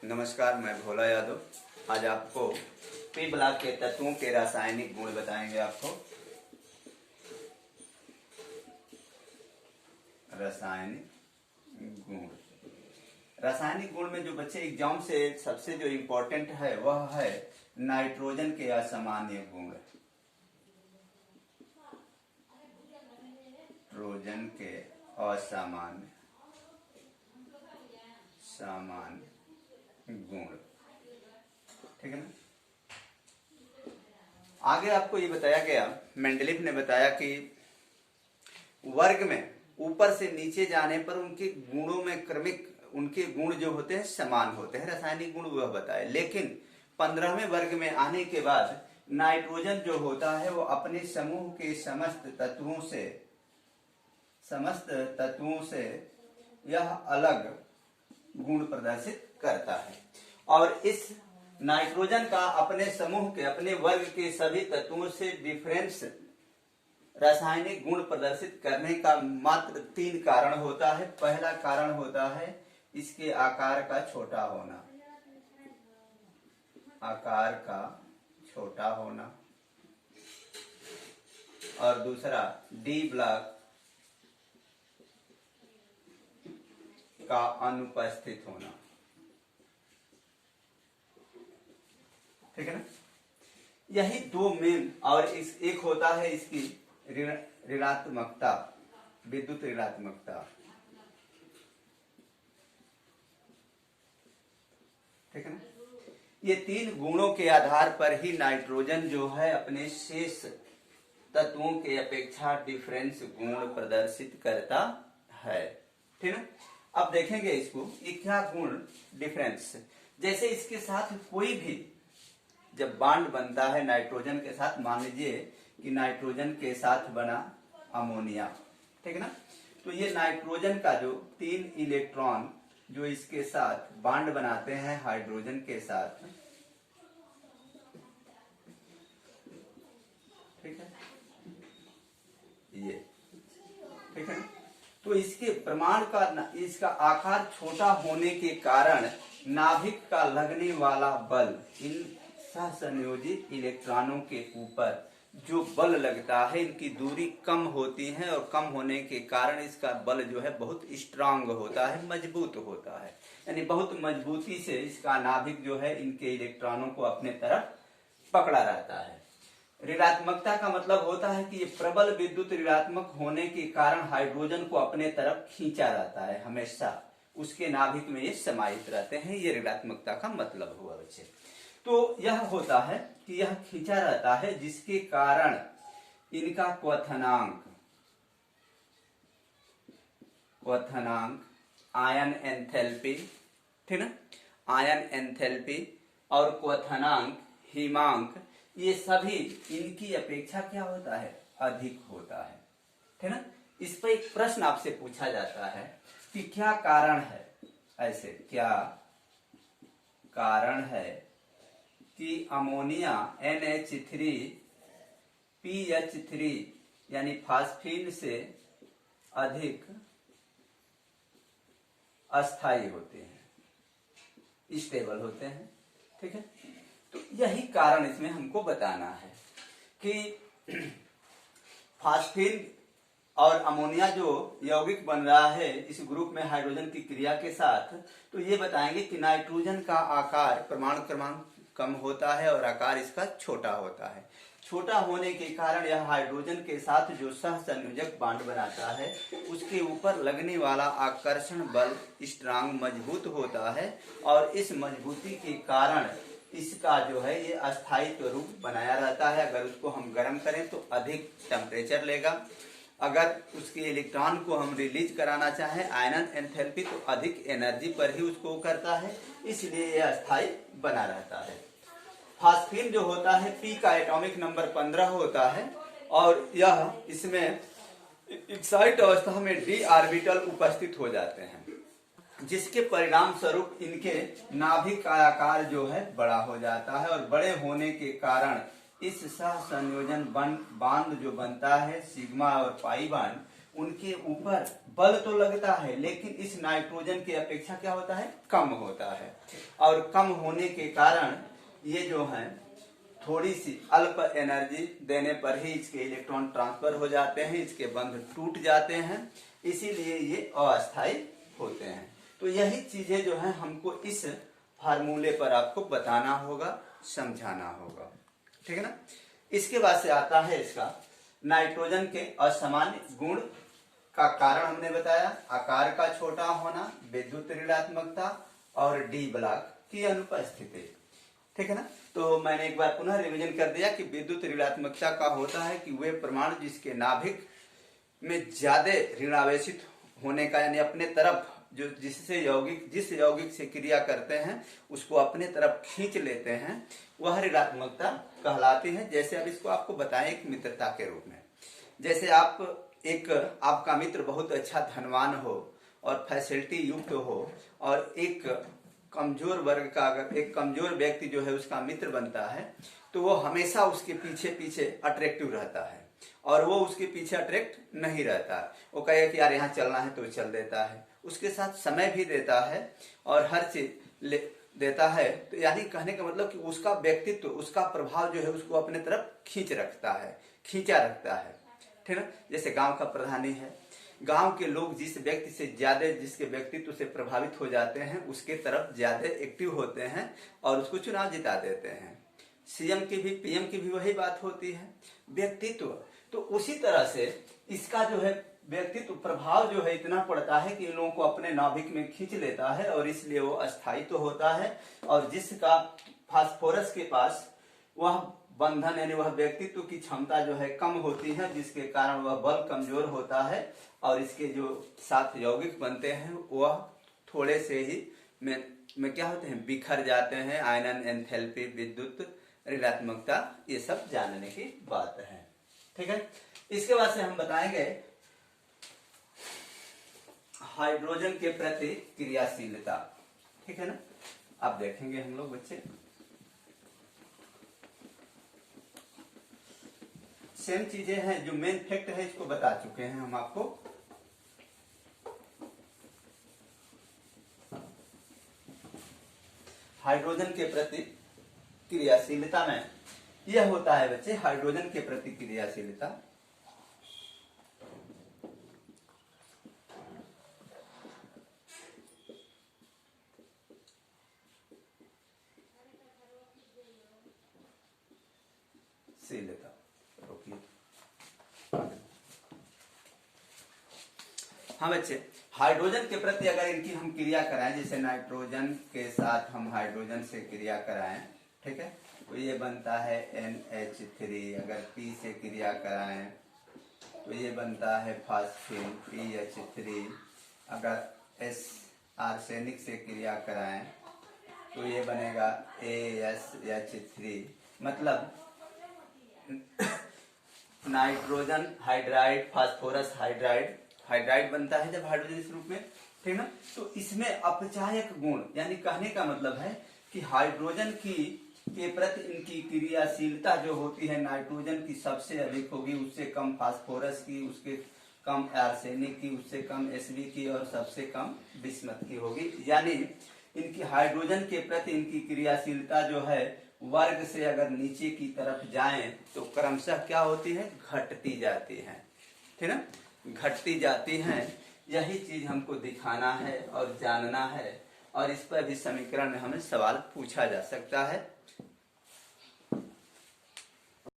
नमस्कार, मैं भोला यादव। आज आपको पी ब्लॉक के तत्वों के रासायनिक गुण बताएंगे। आपको रासायनिक गुण, रासायनिक गुण में जो बच्चे एग्जाम से सबसे जो इम्पोर्टेंट है वह है नाइट्रोजन के असामान्य गुण। नाइट्रोजन के असामान्य गुण, ठीक है ना। आगे आपको ये बताया गया, मेंडलीफ ने बताया कि वर्ग में ऊपर से नीचे जाने पर उनके गुणों में क्रमिक उनके गुण जो होते हैं समान होते हैं, रासायनिक गुण वह बताए। लेकिन 15वें वर्ग में आने के बाद नाइट्रोजन जो होता है वो अपने समूह के समस्त तत्वों से यह अलग गुण प्रदर्शित करता है। और इस नाइट्रोजन का अपने समूह के अपने वर्ग के सभी तत्वों से डिफरेंस रासायनिक गुण प्रदर्शित करने का मात्र 3 कारण होता है। पहला कारण होता है इसके आकार का छोटा होना, आकार का छोटा होना, और दूसरा डी ब्लॉक का अनुपस्थित होना, ठीक है ना। यही 2 मेन, और एक होता है इसकी ऋणात्मकता, विद्युत ऋणात्मकता, ठीक है ना। ये 3 गुणों के आधार पर ही नाइट्रोजन जो है अपने शेष तत्वों के अपेक्षा डिफरेंस गुण प्रदर्शित करता है, ठीक है। अब देखेंगे इसको, ये क्या गुण डिफरेंस, जैसे इसके साथ कोई भी जब बॉन्ड बनता है नाइट्रोजन के साथ, मान लीजिए कि नाइट्रोजन के साथ बना अमोनिया, ठीक है ना। तो ये नाइट्रोजन का जो 3 इलेक्ट्रॉन जो इसके साथ बॉन्ड बनाते हैं हाइड्रोजन के साथ, ठीक है, ये ठीक है। तो इसके प्रमाण का, इसका आकार छोटा होने के कारण नाभिक का लगने वाला बल, इन सहसंयोजित इलेक्ट्रॉनों के ऊपर जो बल लगता है, इनकी दूरी कम होती है, और कम होने के कारण इसका बल जो है बहुत स्ट्रांग होता है, मजबूत होता है। यानी बहुत मजबूती से इसका नाभिक जो है इनके इलेक्ट्रॉनों को अपने तरफ पकड़ा रहता है। ऋणात्मकता का मतलब होता है कि ये प्रबल विद्युत ऋणात्मक होने के कारण हाइड्रोजन को अपने तरफ खींचा रहता है, हमेशा उसके नाभिक में ये समाहित रहते हैं। ये ऋणात्मकता का मतलब हुआ बच्चे। तो यह होता है कि यह खींचा रहता है, जिसके कारण इनका क्वथनांक आयन एंथैल्पी, ठीक है, आयन एंथैल्पी और क्वथनांक हिमांक, ये सभी इनकी अपेक्षा क्या होता है, अधिक होता है, ठीक है ना। इस पर एक प्रश्न आपसे पूछा जाता है कि क्या कारण है, ऐसे क्या कारण है कि अमोनिया NH3PH3 यानी फास्फीन से अधिक अस्थायी होते हैं, स्टेबल होते हैं, ठीक है। तो यही कारण इसमें हमको बताना है कि फास्फीन और अमोनिया जो यौगिक बन रहा है इस ग्रुप में हाइड्रोजन की क्रिया के साथ, तो ये बताएंगे कि नाइट्रोजन का आकार परमाणु क्रमांक कम होता है और आकार इसका छोटा होता है। छोटा होने के कारण यह हाइड्रोजन के साथ जो सहसंयोजक बॉन्ड बनाता है उसके ऊपर लगने वाला आकर्षण बल स्ट्रांग, मजबूत होता है, और इस मजबूती के कारण इसका जो है ये अस्थायित्व रूप बनाया रहता है। अगर उसको हम गर्म करें तो अधिक टेम्परेचर लेगा, अगर उसके इलेक्ट्रॉन को हम रिलीज कराना चाहें आयन एंथैल्पी, तो अधिक एनर्जी पर ही उसको करता है, इसलिए यह अस्थायी बना रहता है। फास्फीन जो होता है P का एटॉमिक नंबर 15 होता है, और यह इसमें एक्साइट अवस्था में d ऑर्बिटल उपस्थित हो जाते हैं, जिसके परिणाम स्वरूप इनके नाभिक का आकार जो है बड़ा हो जाता है, और बड़े होने के कारण इस सहसंयोजन बॉन्ड जो बनता है सिग्मा और पाई बॉन्ड, उनके ऊपर बल तो लगता है, लेकिन इस नाइट्रोजन की अपेक्षा क्या होता है, कम होता है। और कम होने के कारण ये जो है थोड़ी सी अल्प एनर्जी देने पर ही इसके इलेक्ट्रॉन ट्रांसफर हो जाते हैं, इसके बंध टूट जाते हैं, इसीलिए ये अस्थायी होते हैं। तो यही चीजें जो है हमको इस फार्मूले पर आपको बताना होगा, समझाना होगा, ठीक है ना। इसके बाद से आता है इसका नाइट्रोजन के असामान्य गुण का कारण हमने बताया, आकार का छोटा होना, विद्युत ऋणात्मकता और डी ब्लॉक की अनुपस्थिति, ठीक है ना। तो मैंने एक बार पुनः रिवीजन कर दिया कि विद्युत ऋणात्मकता का होता है कि वे परमाणु जिसके नाभिक में ज्यादा ऋणावेशित होने का, यानी अपने तरफ जो जिस यौगिक से क्रिया करते हैं उसको अपने तरफ खींच लेते हैं, वह ऋणात्मकता कहलाती है। जैसे अब इसको आपको बताएं एक मित्रता के रूप में, जैसे आपका मित्र बहुत अच्छा धनवान हो और फैसिलिटी युक्त हो, और एक कमजोर वर्ग का अगर एक कमजोर व्यक्ति जो है उसका मित्र बनता है, तो वो हमेशा उसके पीछे पीछे अट्रैक्टिव रहता है, और वो उसके पीछे अट्रैक्ट नहीं रहता। वो कहेगा कि यार यहाँ चलना है तो चल देता है, उसके साथ समय भी देता है और हर चीज देता है। तो यानी कहने का मतलब कि उसका व्यक्तित्व, उसका प्रभाव जो है उसको अपने तरफ खींचा रखता है, ठीक है। जैसे गांव का प्रधानी है, गांव के लोग जिस व्यक्ति से ज्यादा, जिसके व्यक्तित्व से प्रभावित हो जाते हैं उसके तरफ ज्यादा एक्टिव होते हैं और उसको चुनाव जिता देते हैं। सीएम की भी, पीएम की भी वही बात होती है, व्यक्तित्व। तो उसी तरह से इसका जो है व्यक्तित्व प्रभाव जो है इतना पड़ता है कि इन लोगों को अपने नाभिक में खींच लेता है, और इसलिए वो अस्थायी तो होता है। और जिसका फास्फोरस के पास वह बंधन यानी वह व्यक्तित्व की क्षमता जो है कम होती है, जिसके कारण वह बल कमजोर होता है, और इसके जो 7 यौगिक बनते हैं वह थोड़े से ही में क्या होते हैं, बिखर जाते हैं। आयनन, एंथैल्पी, विद्युत ऋणात्मकता, ये सब जानने की बात है, ठीक है। इसके बाद से हम बताएंगे हाइड्रोजन के प्रति क्रियाशीलता, ठीक है ना। अब देखेंगे हम लोग बच्चे, सेम चीजें हैं, जो मेन फैक्ट है इसको बता चुके हैं हम आपको। हाइड्रोजन के प्रति क्रियाशीलता में यह होता है बच्चे, हाइड्रोजन के प्रति क्रियाशीलता हाँ बच्चे, हाइड्रोजन के प्रति अगर इनकी हम क्रिया कराएं, जैसे नाइट्रोजन के साथ हम हाइड्रोजन से क्रिया कराएं, ठीक है, तो ये बनता है NH3। अगर P से क्रिया कराएं तो ये बनता है फास्फीन PH3। अगर आर्सेनिक से क्रिया कराएं तो ये बनेगा ASH3। मतलब नाइट्रोजन हाइड्राइड, फास्फोरस हाइड्राइड बनता है जब हाइड्रोजन इस रूप में, ठीक ना। तो इसमें अपचायक गुण, यानी कहने का मतलब है कि हाइड्रोजन के प्रति इनकी क्रियाशीलता जो होती है नाइट्रोजन की सबसे अधिक होगी, उससे कम फास्फोरस की, उसके कम आर्सेनिक की, उससे कम Sb की, और सबसे कम बिस्मथ की होगी। यानी इनकी हाइड्रोजन के प्रति इनकी क्रियाशीलता जो है वर्ग से अगर नीचे की तरफ जाएं तो क्रमशः क्या होती है, घटती जाती है, ठीक है, घटती जाती हैं। यही चीज हमको दिखाना है और जानना है, और इस पर भी समीकरण में हमें सवाल पूछा जा सकता है।